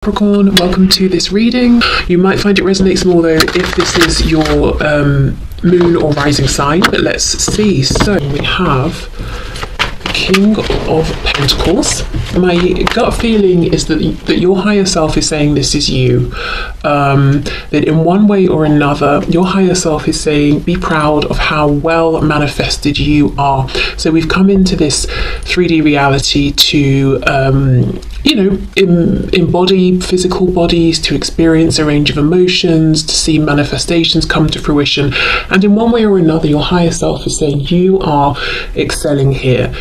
Capricorn, welcome to this reading. You might find it resonates more though if this is your moon or rising sign, but let's see. So we have the King of Pentacles. My gut feeling is that your higher self is saying this is you. That in one way or another, your higher self is saying be proud of how well manifested you are. So we've come into this 3D reality to embody physical bodies, to experience a range of emotions, to see manifestations come to fruition. And in one way or another, your higher self is saying you are excelling here.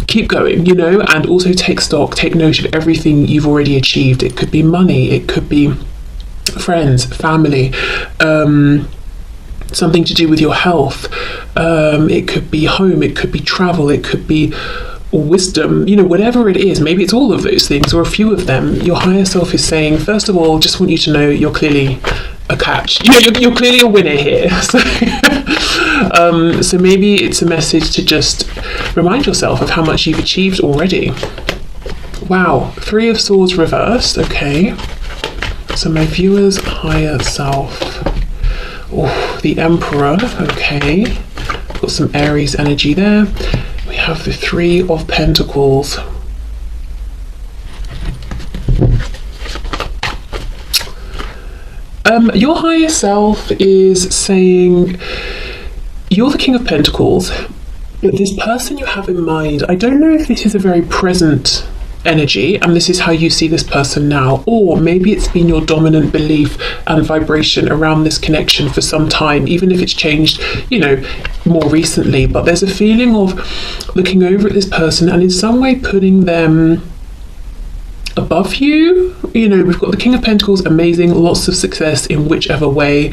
Keep going, and also take stock, take note of everything you've already achieved. It could be money, it could be friends, family, something to do with your health. It could be home, it could be travel, it could be wisdom, whatever it is. Maybe it's all of those things or a few of them. Your higher self is saying, first of all, just want you to know you're clearly a catch. You're clearly a winner here. So maybe it's a message to just remind yourself of how much you've achieved already. Wow, 3 of Swords reversed. Okay, so my viewer's higher self. Oh, the Emperor. Okay, got some Aries energy there. We have the 3 of Pentacles. Your higher self is saying you're the King of Pentacles, but this person you have in mind, I don't know if this is a very present energy and this is how you see this person now, or maybe it's been your dominant belief and vibration around this connection for some time, even if it's changed more recently. But there's a feeling of looking over at this person and in some way putting them above you. We've got the King of Pentacles, amazing, lots of success in whichever way,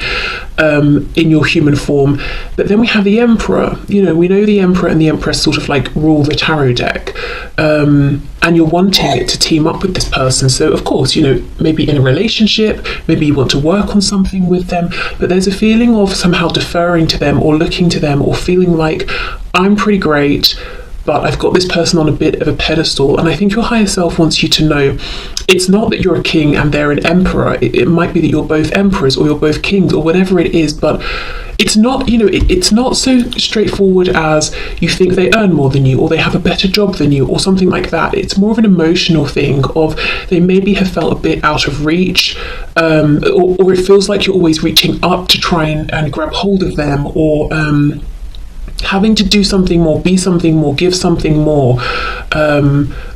in your human form. But then we have the Emperor. We know the Emperor and the Empress sort of like rule the tarot deck, and you're wanting it to team up with this person. So of course, maybe in a relationship, maybe you want to work on something with them, but there's a feeling of somehow deferring to them or looking to them or feeling like I'm pretty great, but I've got this person on a bit of a pedestal. And I think your higher self wants you to know it's not that you're a king and they're an emperor. It might be that you're both emperors or you're both kings or whatever it is, but it's not, it's not so straightforward as you think they earn more than you or they have a better job than you or something like that. It's more of an emotional thing of they maybe have felt a bit out of reach, or it feels like you're always reaching up to try and grab hold of them, or having to do something more, be something more, give something more,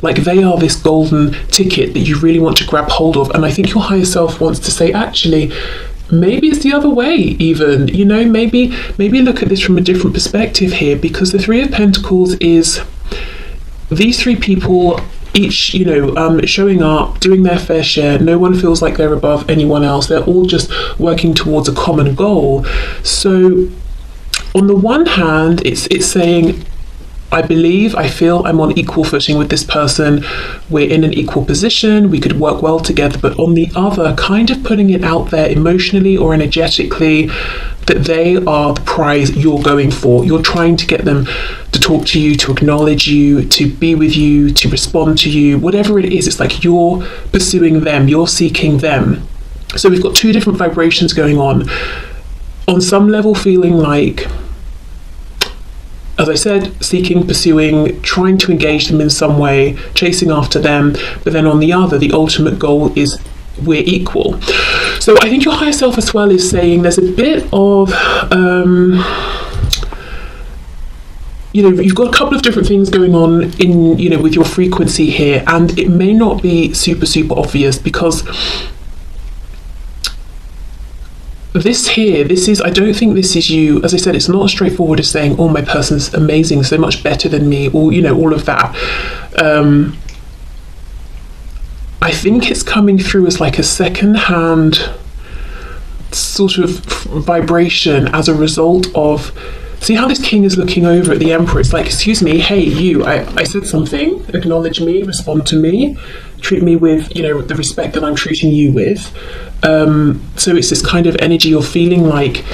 like they are this golden ticket that you really want to grab hold of. And I think your higher self wants to say, actually, maybe it's the other way even, maybe look at this from a different perspective here, because the 3 of Pentacles is these 3 people each, showing up, doing their fair share. No one feels like they're above anyone else. They're all just working towards a common goal. So on the one hand, it's saying, I feel I'm on equal footing with this person. We're in an equal position. We could work well together. But on the other, kind of putting it out there emotionally or energetically that they are the prize you're going for. You're trying to get them to talk to you, to acknowledge you, to be with you, to respond to you, whatever it is. It's like you're pursuing them, you're seeking them. So we've got 2 different vibrations going on. On some level, feeling like, as I said, seeking, pursuing, trying to engage them in some way, chasing after them. But then on the other, the ultimate goal is we're equal. So I think your higher self as well is saying there's a bit of, you've got a couple of different things going on in, with your frequency here. And it may not be super, super obvious because I don't think this is you. As I said, it's not as straightforward as saying, oh, my person's amazing, so much better than me, or, all of that. I think it's coming through as like a second-hand sort of vibration as a result of, see how this king is looking over at the emperor. It's like, excuse me, hey, you, I said something, acknowledge me, respond to me, treat me with, the respect that I'm treating you with. So it's this kind of energy, you're feeling like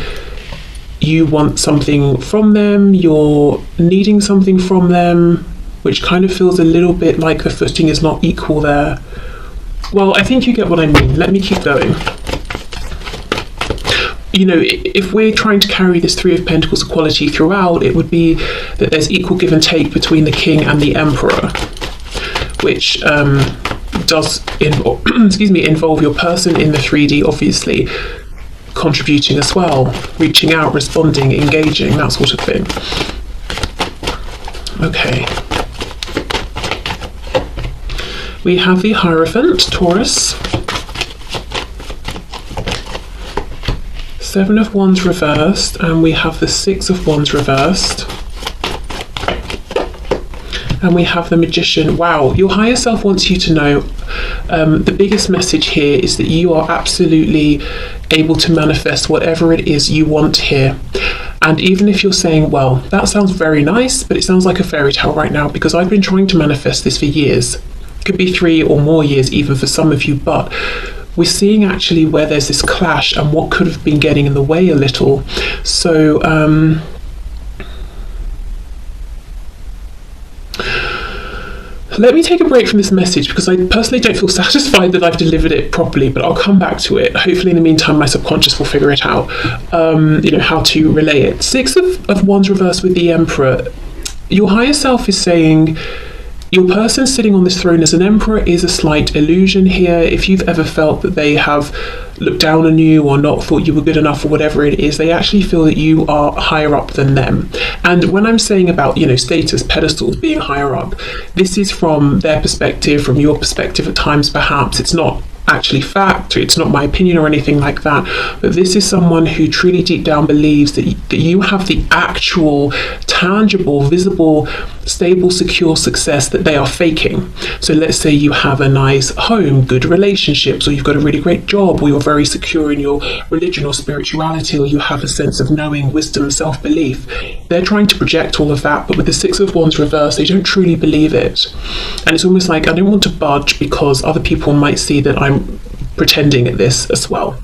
you want something from them, you're needing something from them, which kind of feels a little bit like the footing is not equal there. Well, I think you get what I mean. Let me keep going. You know, if we're trying to carry this Three of Pentacles quality throughout, it would be that there's equal give and take between the King and the Emperor, which does involve your person in the 3D, obviously, contributing as well, reaching out, responding, engaging, that sort of thing. Okay. We have the Hierophant, Taurus. Seven of Wands reversed, and we have the Six of Wands reversed. And we have the Magician. Wow, your higher self wants you to know the biggest message here is that you are absolutely able to manifest whatever it is you want here. And even if you're saying, well, that sounds very nice, but it sounds like a fairy tale right now, because I've been trying to manifest this for years. It could be 3 or more years even for some of you, but we're seeing actually where there's this clash and what could have been getting in the way a little. So let me take a break from this message, because I personally don't feel satisfied that I've delivered it properly, but I'll come back to it. Hopefully in the meantime my subconscious will figure it out, you know, how to relay it. Six of Wands reversed with the Emperor. Your higher self is saying your person sitting on this throne as an emperor is a slight illusion here. If you've ever felt that they have looked down on you or not thought you were good enough or whatever it is, they actually feel that you are higher up than them. And when I'm saying about, you know, status, pedestals, being higher up, this is from their perspective, from your perspective at times perhaps. It's not actually fact, it's not my opinion or anything like that, but this is someone who truly deep down believes that you have the actual, tangible, visible, stable, secure success that they are faking. So let's say you have a nice home, good relationships, or you've got a really great job, or you're very secure in your religion or spirituality, or you have a sense of knowing, wisdom, self-belief. They're trying to project all of that, but with the Six of Wands reversed, they don't truly believe it. And it's almost like, I don't want to budge because other people might see that I'm pretending at this as well.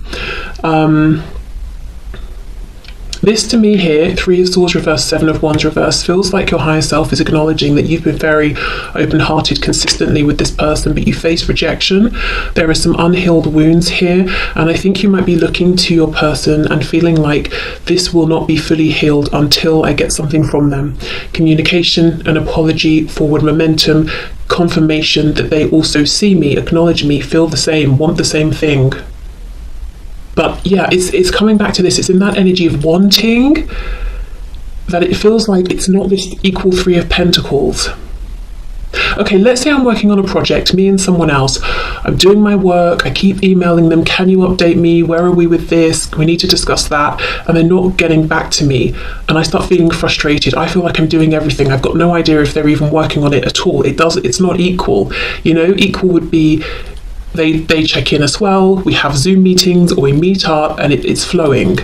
This to me here, Three of Swords reversed, Seven of Wands reversed, feels like your higher self is acknowledging that you've been very open-hearted consistently with this person, but you face rejection. There are some unhealed wounds here, and I think you might be looking to your person and feeling like this will not be fully healed until I get something from them. Communication, an apology, forward momentum, confirmation that they also see me, acknowledge me, feel the same, want the same thing. But yeah, it's coming back to this. It's in that energy of wanting that it feels like it's not this equal Three of Pentacles. Okay, let's say I'm working on a project, me and someone else. I'm doing my work, I keep emailing them, can you update me? Where are we with this? We need to discuss that. And they're not getting back to me. And I start feeling frustrated. I feel like I'm doing everything. I've got no idea if they're even working on it at all. It's not equal. You know, equal would be they check in as well, we have Zoom meetings or we meet up and it's flowing.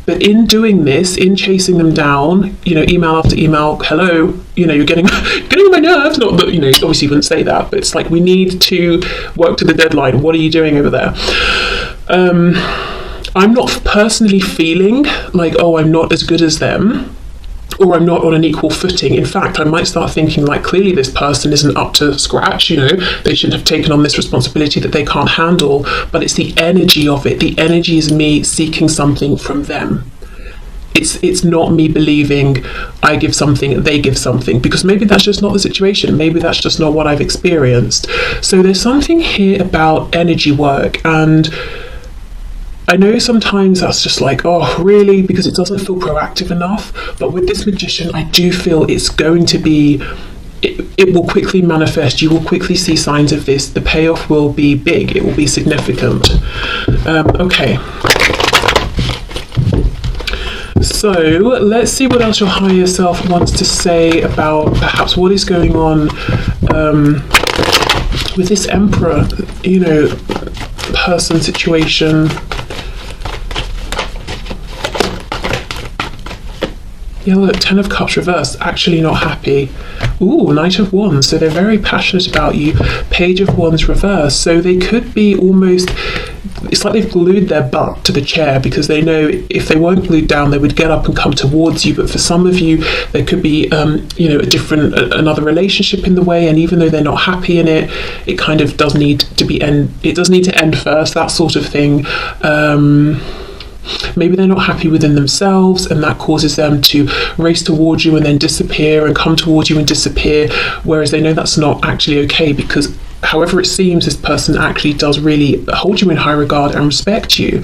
But in doing this, in chasing them down, you know, email after email, hello, you know, you're getting on my nerves. Not that, you know, obviously you wouldn't say that, but it's like, we need to work to the deadline. What are you doing over there? I'm not personally feeling like, oh, I'm not as good as them, or I'm not on an equal footing. In fact, I might start thinking like, clearly this person isn't up to scratch, you know, they shouldn't have taken on this responsibility that they can't handle. But it's the energy of it. The energy is me seeking something from them. It's not me believing I give something, they give something, because maybe that's just not the situation. Maybe that's just not what I've experienced. So there's something here about energy work, and I know sometimes that's just like, oh, really? Because it doesn't feel proactive enough. But with this Magician, I do feel it's going to be, it will quickly manifest. You will quickly see signs of this. The payoff will be big. It will be significant. Okay. So let's see what else your higher self wants to say about perhaps what is going on with this Emperor, you know, person situation. Yeah, look, Ten of Cups reversed, actually not happy. Ooh, Knight of Wands, so they're very passionate about you. Page of Wands reversed, so they could be almost, it's like they've glued their butt to the chair because they know if they weren't glued down, they would get up and come towards you. But for some of you, there could be, another relationship in the way, and even though they're not happy in it, it kind of does need to end first, that sort of thing. Maybe they're not happy within themselves, and that causes them to race towards you and then disappear, and come towards you and disappear, whereas they know that's not actually okay, because however it seems, this person actually does really hold you in high regard and respect you.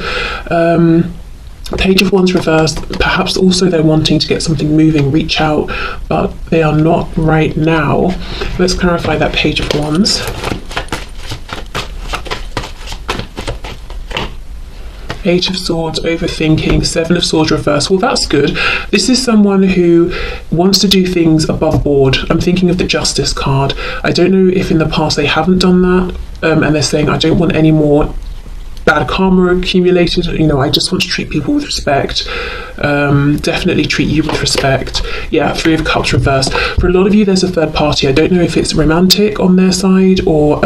Page of Wands reversed, perhaps also they're wanting to get something moving, reach out, but they are not right now. Let's clarify that Page of Wands. Eight of Swords, overthinking, Seven of Swords reverse. Well, that's good. This is someone who wants to do things above board. I'm thinking of the Justice card. I don't know if in the past they haven't done that, and they're saying, I don't want any more bad karma accumulated. I just want to treat people with respect. Definitely treat you with respect. Yeah, Three of Cups reversed. For a lot of you, there's a third party. I don't know if it's romantic on their side or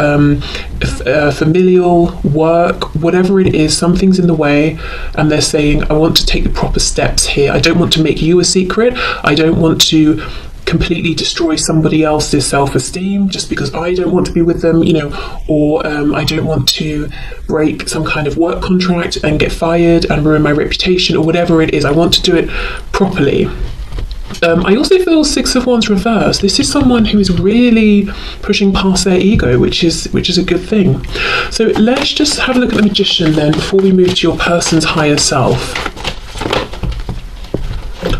familial, work, whatever it is, something's in the way, and they're saying, I want to take the proper steps here. I don't want to make you a secret. I don't want to completely destroy somebody else's self-esteem just because I don't want to be with them, or I don't want to break some kind of work contract and get fired and ruin my reputation, or whatever it is. I want to do it properly. I also feel Six of Wands reversed. This is someone who is really pushing past their ego, which is a good thing. So let's just have a look at the Magician then before we move to your person's higher self.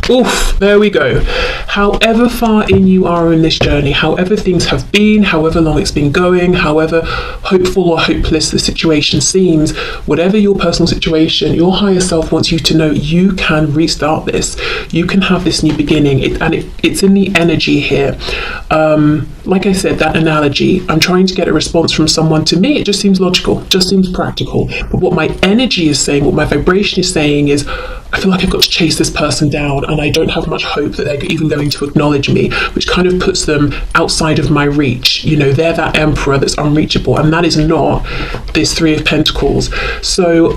Oof, there we go. However far in you are in this journey, however things have been, however long it's been going, however hopeful or hopeless the situation seems, whatever your personal situation, your higher self wants you to know you can restart this. You can have this new beginning, it's in the energy here. Like I said, that analogy, I'm trying to get a response from someone. To me, it just seems logical, just seems practical. But what my energy is saying, what my vibration is saying is, I feel like I've got to chase this person down, and I don't have much hope that they're even going to acknowledge me, which kind of puts them outside of my reach. They're that emperor that's unreachable, and that is not this Three of Pentacles. So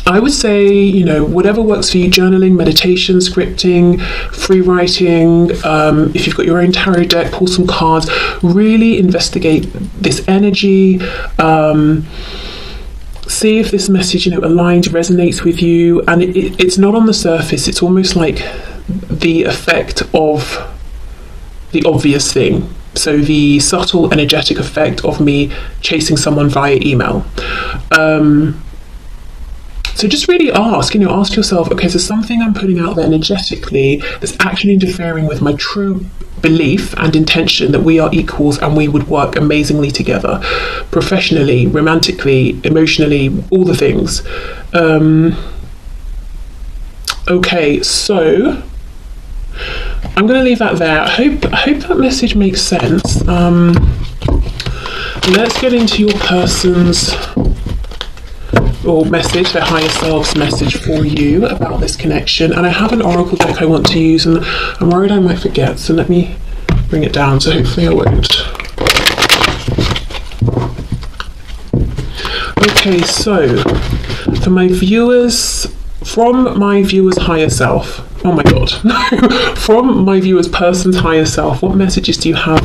I would say, whatever works for you, journaling, meditation, scripting, free writing, if you've got your own tarot deck, pull some cards, really investigate this energy, see if this message, aligns, resonates with you. And it's not on the surface, it's almost like the effect of the obvious thing. So the subtle energetic effect of me chasing someone via email. So just really ask yourself, okay, so something I'm putting out there energetically that's actually interfering with my true belief and intention that we are equals and we would work amazingly together, professionally, romantically, emotionally, all the things. Okay, so I'm going to leave that there. I hope that message makes sense. Let's get into your person's message, their higher self's message for you about this connection. And I have an oracle deck I want to use, and I'm worried I might forget, so let me bring it down, so hopefully I won't. Okay, so for my viewers, from my viewer's higher self, oh my god, from my viewer's person's higher self, what messages do you have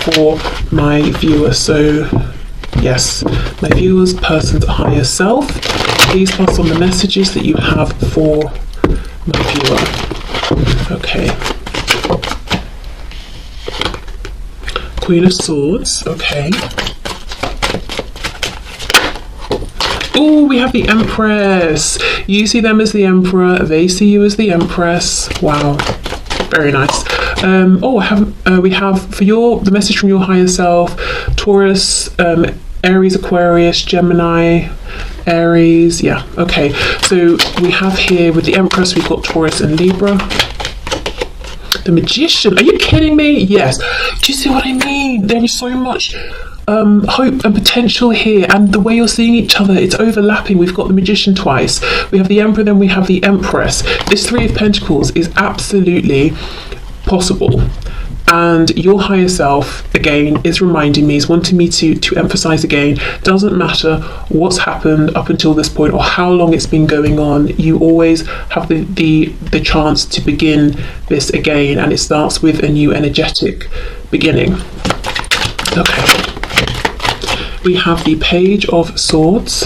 for my viewer? So yes, my viewer's person's higher self, please pass on the messages that you have for my viewer. Okay. Queen of Swords, okay. Oh, we have the Empress. You see them as the Emperor, they see you as the Empress. Wow, very nice. We have for the message from your higher self, Taurus, Aries, Aquarius, Gemini, Aries. Yeah, okay. So we have here with the Empress, we've got Taurus and Libra. The Magician, are you kidding me? Yes. Do you see what I mean? There is so much hope and potential here, and the way you're seeing each other, it's overlapping. We've got the Magician twice, we have the Emperor, then we have the Empress. This Three of Pentacles is absolutely possible. And your higher self, again, is reminding me, is wanting me to emphasize again, doesn't matter what's happened up until this point or how long it's been going on, you always have the chance to begin this again, and it starts with a new energetic beginning. Okay. We have the Page of Swords.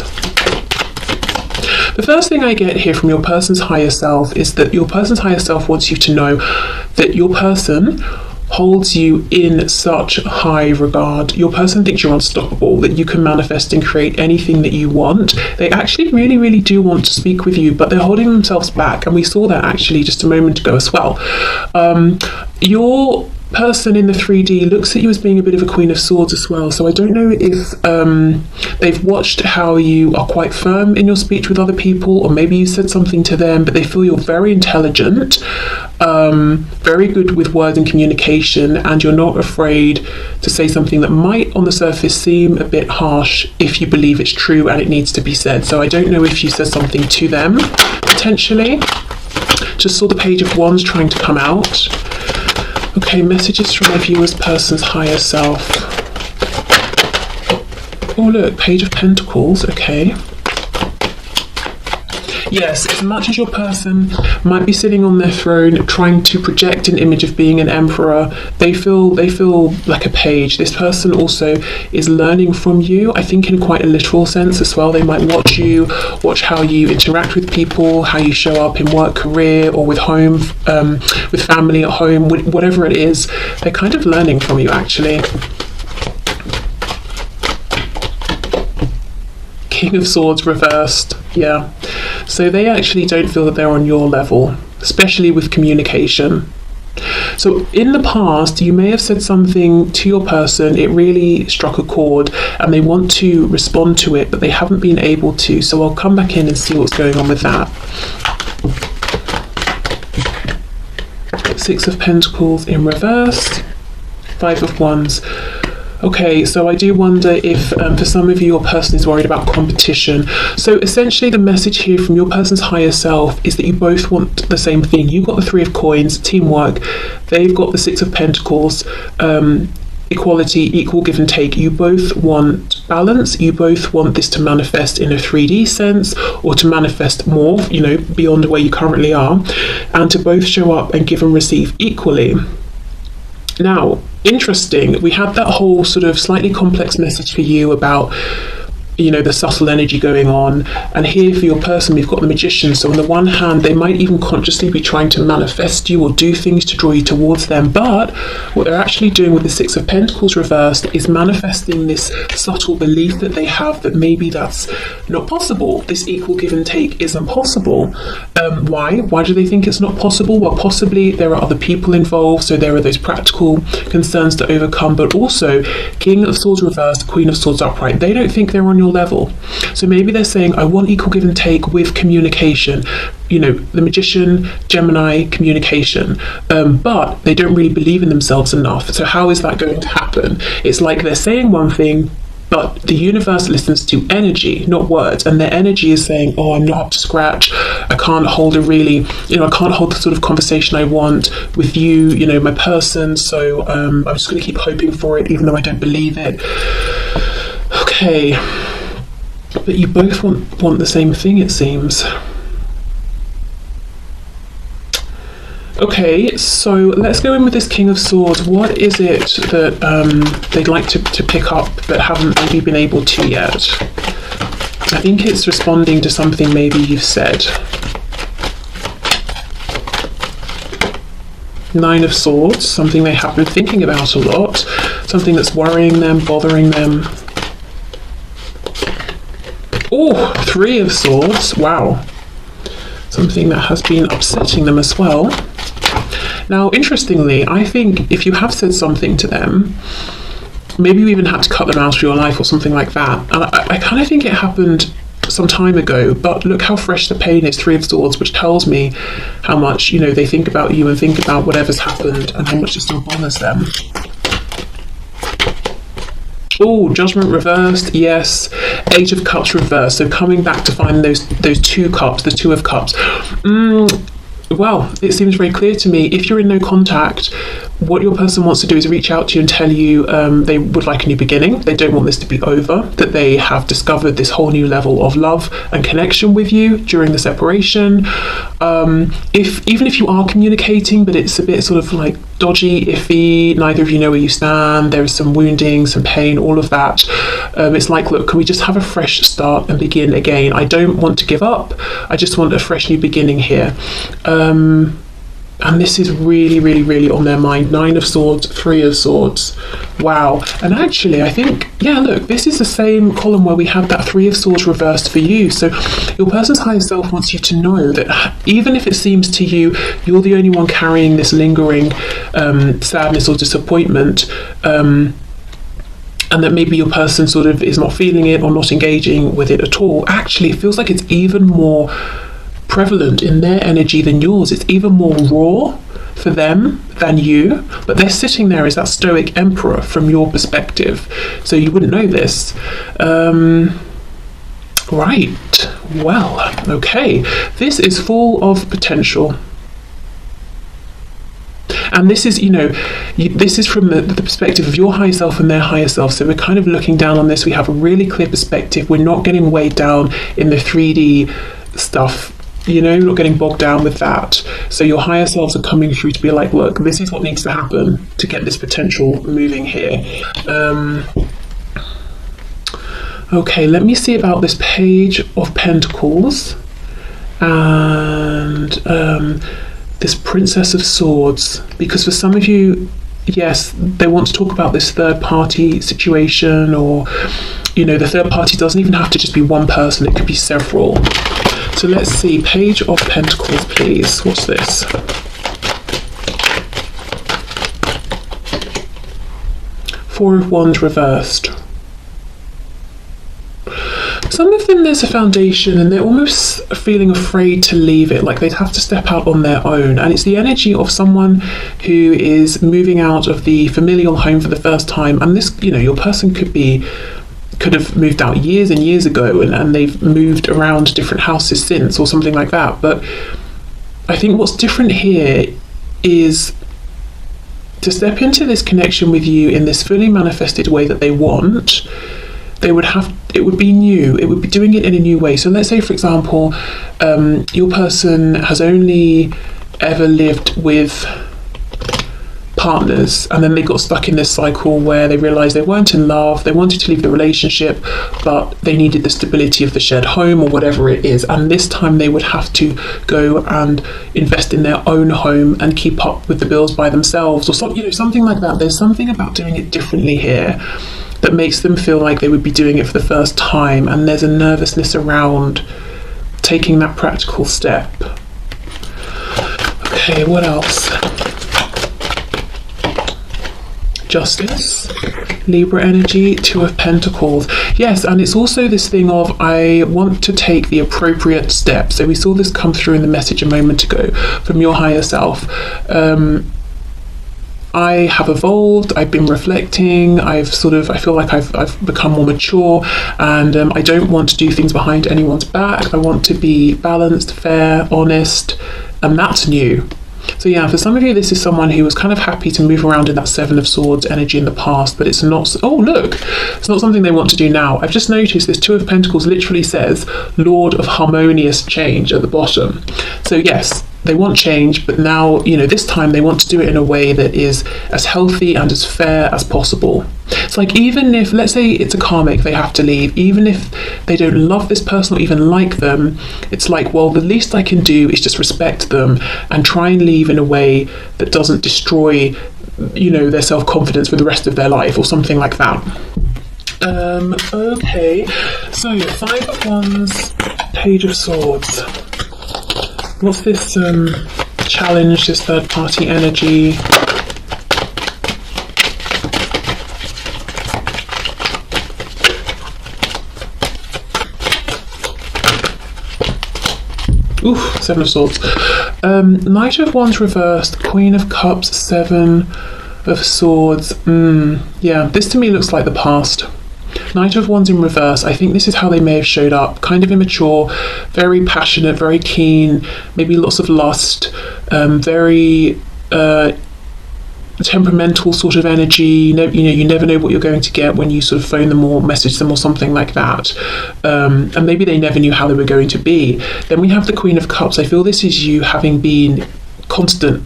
The first thing I get here from your person's higher self is that your person's higher self wants you to know that your person holds you in such high regard. Your person thinks you're unstoppable, that you can manifest and create anything that you want. They actually really do want to speak with you, but they're holding themselves back, and we saw that actually just a moment ago as well. Your person in the 3D looks at you as being a bit of a Queen of Swords as well, so I don't know if they've watched how you are quite firm in your speech with other people, or maybe you said something to them, but they feel you're very intelligent, very good with words and communication, and you're not afraid to say something that might on the surface seem a bit harsh if you believe it's true and it needs to be said. So I don't know if you said something to them potentially. Just saw the Page of Wands trying to come out. Okay, messages from my viewer's person's higher self. Oh look, Page of Pentacles, okay. Yes, as much as your person might be sitting on their throne trying to project an image of being an emperor, they feel like a page. This person also is learning from you, I think in quite a literal sense as well. They might watch you, watch how you interact with people, how you show up in work, career, or with home, with family at home, whatever it is. They're kind of learning from you actually. King of Swords reversed, yeah. So they actually don't feel that they're on your level, especially with communication. So in the past, you may have said something to your person, it really struck a chord, and they want to respond to it, but they haven't been able to. So I'll come back in and see what's going on with that. Six of Pentacles in reverse, Five of Wands. Okay, so I do wonder if for some of you, your person is worried about competition. So essentially the message here from your person's higher self is that you both want the same thing. You've got the Three of Coins, teamwork. They've got the Six of Pentacles, equality, equal give and take. You both want balance. You both want this to manifest in a 3D sense, or to manifest more, you know, beyond where you currently are, and to both show up and give and receive equally. Now, interesting, we had that whole sort of slightly complex message for you about, you know, the subtle energy going on, and here for your person we've got the Magician. So on the one hand, they might even consciously be trying to manifest you or do things to draw you towards them, but what they're actually doing with the Six of Pentacles reversed is manifesting this subtle belief that they have that maybe that's not possible. This equal give and take isn't possible. Why do they think it's not possible? Well, possibly there are other people involved, so there are those practical concerns to overcome, but also King of Swords reversed, Queen of Swords upright. They don't think they're on your level. So maybe they're saying, I want equal give and take with communication. You know, the Magician, Gemini, communication. But they don't really believe in themselves enough. So how is that going to happen? It's like they're saying one thing, but the universe listens to energy, not words, and their energy is saying, oh, I'm not up to scratch, I can't hold I can't hold the sort of conversation I want with you, you know, my person, so I'm just going to keep hoping for it, even though I don't believe it. Okay, but you both want the same thing, it seems. Okay, so let's go in with this King of Swords. What is it that they'd like to pick up but haven't maybe been able to yet? I think it's responding to something maybe you've said. Nine of Swords, something they have been thinking about a lot, something that's worrying them, bothering them. Oh, Three of Swords, wow. Something that has been upsetting them as well. Now, interestingly, I think if you have said something to them, maybe you even had to cut them out of your life or something like that. And I kind of think it happened some time ago, but look how fresh the pain is, Three of Swords, which tells me how much, you know, they think about you and think about whatever's happened and how much it still bothers them. Oh, Judgment reversed, yes. Eight of Cups reversed. So coming back to find those two cups, the Two of Cups. Well, it seems very clear to me, if you're in no contact, what your person wants to do is reach out to you and tell you they would like a new beginning. They don't want this to be over, that they have discovered this whole new level of love and connection with you during the separation. Even if you are communicating, but it's a bit sort of like dodgy, iffy, neither of you know where you stand, there is some wounding, some pain, all of that. It's like, look, can we just have a fresh start and begin again? I don't want to give up. I just want a fresh new beginning here. And this is really, really, really on their mind. Nine of Swords, Three of Swords. Wow. And actually, I think, yeah, look, this is the same column where we have that Three of Swords reversed for you. So your person's higher self wants you to know that even if it seems to you you're the only one carrying this lingering sadness or disappointment, and that maybe your person sort of is not feeling it or not engaging with it at all, actually it feels like it's even more prevalent in their energy than yours. It's even more raw for them than you, but they're sitting there as that stoic emperor from your perspective, so you wouldn't know this. Right, well, okay, this is full of potential. And this is, this is from the perspective of your higher self and their higher self. So we're kind of looking down on this. We have a really clear perspective. We're not getting weighed down in the 3D stuff. You're not getting bogged down with that. So your higher selves are coming through to be like, look, this is what needs to happen to get this potential moving here. Okay, let me see about this Page of Pentacles and this Princess of Swords, because for some of you, yes, they want to talk about this third party situation, or the third party doesn't even have to just be one person, it could be several. So let's see, Page of Pentacles, please. What's this? Four of Wands reversed. Some of them, there's a foundation and they're almost feeling afraid to leave it, like they'd have to step out on their own. And it's the energy of someone who is moving out of the familial home for the first time. And this, your person could have moved out years and years ago, and they've moved around different houses since, or something like that. But I think what's different here is to step into this connection with you in this fully manifested way that they want. It would be new, it would be doing it in a new way. So let's say, for example, your person has only ever lived with partners, and then they got stuck in this cycle where they realized they weren't in love, they wanted to leave the relationship, but they needed the stability of the shared home or whatever it is, and this time they would have to go and invest in their own home and keep up with the bills by themselves, or something like that. There's something about doing it differently here that makes them feel like they would be doing it for the first time, and there's a nervousness around taking that practical step. Okay, what else? Justice, Libra energy, Two of Pentacles. Yes, and it's also this thing of, I want to take the appropriate step. So we saw this come through in the message a moment ago from your higher self. I have evolved, I've been reflecting, I feel like I've become more mature, and I don't want to do things behind anyone's back. I want to be balanced, fair, honest, and that's new. So yeah, for some of you, this is someone who was kind of happy to move around in that Seven of Swords energy in the past, but it's not, oh look, it's not something they want to do now. I've just noticed this Two of Pentacles literally says Lord of Harmonious Change at the bottom. So yes, they want change, but now, this time they want to do it in a way that is as healthy and as fair as possible. It's like, even if, let's say it's a karmic, they have to leave, even if they don't love this person or even like them, it's like, well, the least I can do is just respect them and try and leave in a way that doesn't destroy, their self-confidence for the rest of their life, or something like that. Okay, so Five of Wands, Page of Swords. What's this challenge, this third party energy? Ooh, Seven of Swords. Knight of Wands reversed, Queen of Cups, Seven of Swords. Yeah, this to me looks like the past. Knight of Wands in reverse. I think this is how they may have showed up. Kind of immature, very passionate, very keen, maybe lots of lust, very temperamental sort of energy. You never know what you're going to get when you sort of phone them or message them or something like that. And maybe they never knew how they were going to be. Then we have the Queen of Cups. I feel this is you having been consistent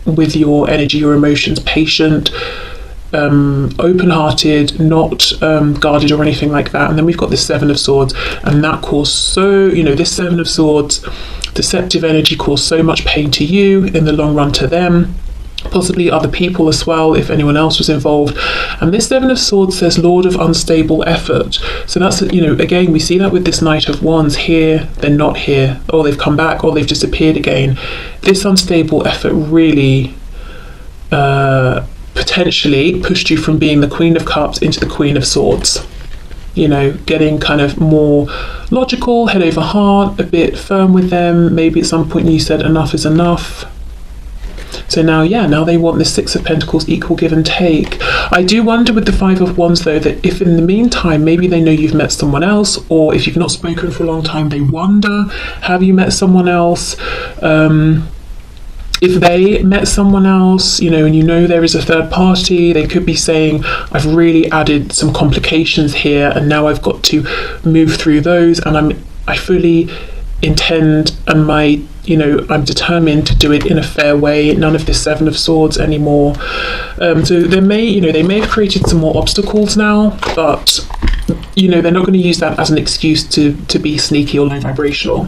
with your energy, your emotions, patient, open-hearted, not guarded or anything like that. And then we've got this Seven of Swords, and that caused this Seven of Swords, deceptive energy, caused so much pain to you, in the long run to them, possibly other people as well, if anyone else was involved. And this Seven of Swords says Lord of unstable effort. So that's, again, we see that with this Knight of Wands. Here, they're not here, or they've come back, or they've disappeared again. This unstable effort really potentially pushed you from being the Queen of Cups into the Queen of Swords. Getting kind of more logical, head over heart, a bit firm with them. Maybe at some point you said enough is enough. So now they want this Six of Pentacles, equal give and take. I do wonder with the Five of Wands though, that if in the meantime, maybe they know you've met someone else, or if you've not spoken for a long time, they wonder, have you met someone else? If they met someone else, and there is a third party, they could be saying, I've really added some complications here, and now I've got to move through those, and I fully intend, and I'm determined to do it in a fair way. None of this Seven of Swords anymore. So they may have created some more obstacles now, but they're not going to use that as an excuse to be sneaky or low vibrational.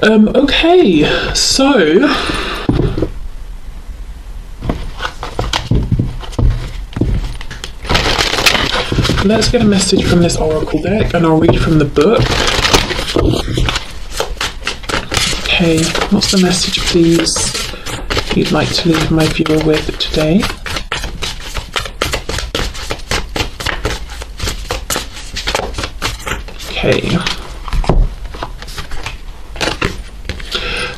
Okay, so let's get a message from this oracle deck, and I'll read from the book. Okay, what's the message, please, you'd like to leave my viewer with today? Okay.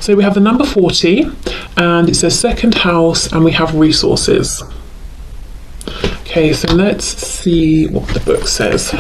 So we have the number 40, and it says second house, and we have resources. Okay, so let's see what the book says.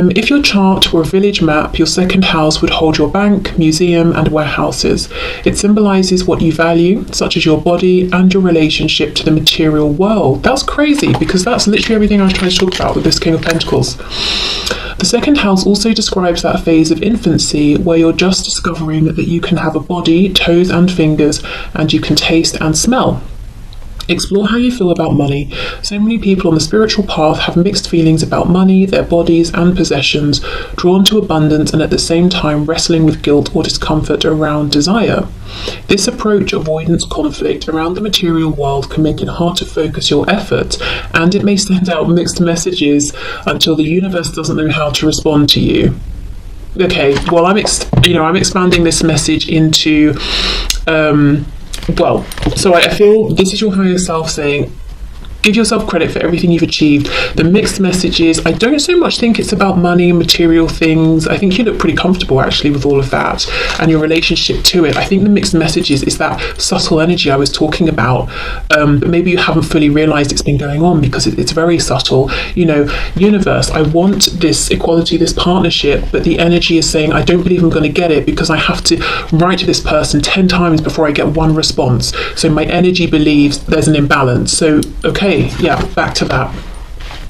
If your chart were a village map, your second house would hold your bank, museum, and warehouses. It symbolises what you value, such as your body and your relationship to the material world. That's crazy, because that's literally everything I was trying to talk about with this King of Pentacles. The second house also describes that phase of infancy where you're just discovering that you can have a body, toes and fingers, and you can taste and smell. Explore how you feel about money. So many people on the spiritual path have mixed feelings about money, their bodies and possessions, drawn to abundance and at the same time wrestling with guilt or discomfort around desire. This approach avoidance conflict around the material world can make it hard to focus your effort, and it may send out mixed messages until the universe doesn't know how to respond to you. Okay, well, I'm expanding this message into so I feel this is your higher self saying, give yourself credit for everything you've achieved. The mixed messages, I don't so much think it's about money and material things. I think you look pretty comfortable actually with all of that and your relationship to it. I think the mixed messages is that subtle energy I was talking about, but maybe you haven't fully realized it's been going on because it's very subtle. Universe, I want this equality, this partnership, but the energy is saying I don't believe I'm going to get it because I have to write to this person 10 times before I get one response. So my energy believes there's an imbalance. So okay, yeah, back to that.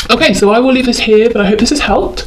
Okay, so I will leave this here, but I hope this has helped.